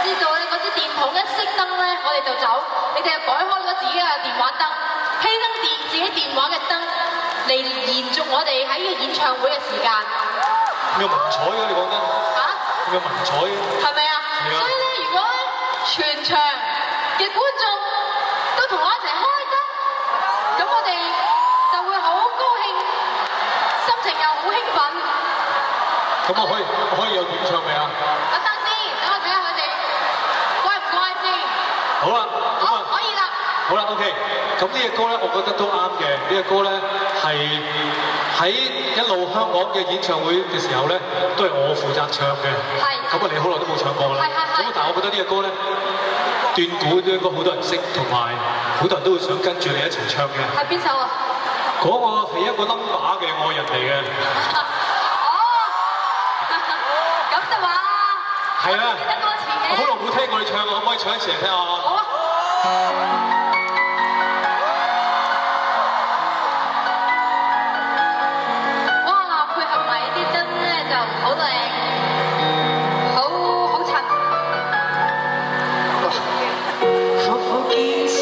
知道咧，嗰啲電筒一熄燈咧，我哋就走。你哋係改開咗自己嘅電話燈，犧牲自己電話嘅燈嚟延續我哋喺呢個演唱會嘅時間。有文采嘅你講得嚇？有文采嘅。係咪啊？所以咧，如果全場嘅觀眾都同我一齊開燈，咁我哋就會好高興，心情又好興奮。咁我可以有點唱未啊？等先，等我睇下佢哋乖唔乖先。好啦，好，可以啦。好啦 ，OK。咁呢隻歌咧，我覺得都啱嘅。呢隻歌咧係喺一路香港嘅演唱會嘅時候咧，都係我負責唱嘅。係。咁啊，你好耐都冇唱過啦。咁但係我覺得呢隻歌咧，斷估都應該好多人識，同埋好多人都會想跟住你一齊唱嘅。係邊首啊？嗰個係一個 number 嘅愛人嚟嘅。咁就話係啊，記得歌詞嘅。我好耐冇聽過你唱啊，可唔可以唱一次嚟聽下？好啊。哇，配合埋啲燈咧就好靚，好襯。苦苦堅持，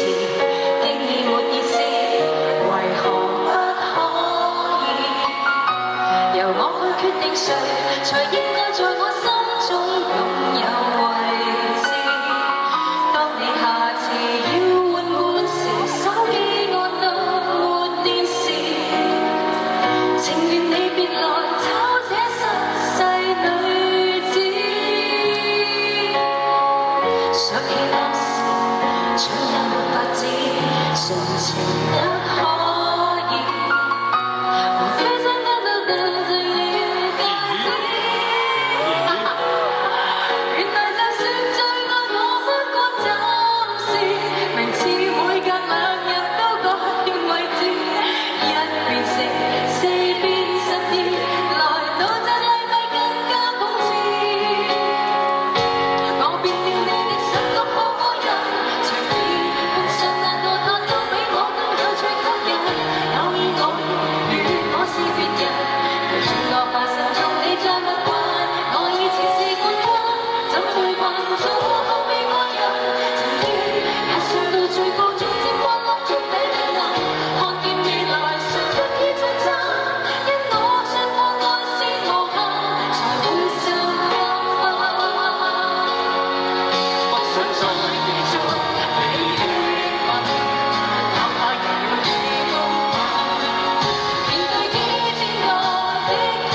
定義沒意思，為何不可以？由我去決定誰才應該在我心中擁有位置。當你下次要換管時，手機按到沒電視，情願你別來找這失勢女子。想起當時，怎也沒法子，純情得可以。無非真的都成了假子。原來就算最愛我，不過暫時，明知每隔兩日都改位置，一變四，四變十二，來到這禮拜更加諷刺。我變了你的十六號愛人，隨便碰上那個他都比我更有趣吸引。偶爾我與我是別人，隨傳落發神中你再不慣。我以前是冠軍，怎會慣做過後備愛人？情願也上到最高，總之光芒中比你能看見未來，誰不要稱讚？因我信我愛是無限，才會受過分。不想再繼續你的吻，哪怕要你高分。面對幾千個的光，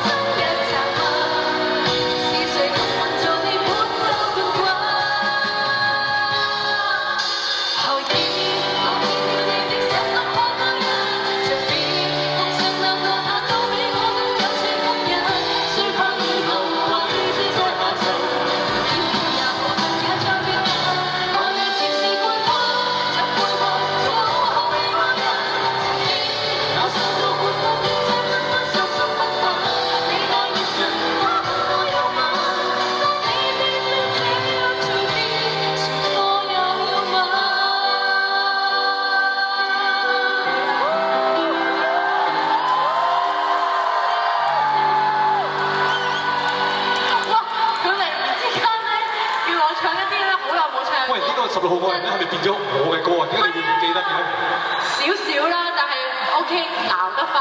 真一責問，是誰幸運做你本周冠軍？後天我變了你的十六號愛人，隨便碰上兩個他都比我更有趣吸引。最怕以後會只在下沉，偏偏也無幸也再別人。我以前是冠軍，怎會學做後備愛人？情願我上到冠軍，再分分手心不穩。你愛熱忱，我不我又問，當你變了這樣隨便，誰我又問？哇！佢突然之間咧，叫我唱一啲咧好耐冇唱過。喂，呢個十六號愛人咧係咪變咗我嘅歌啊？點解你會唔記得嘅？少少啦，但係 OK，熬得翻。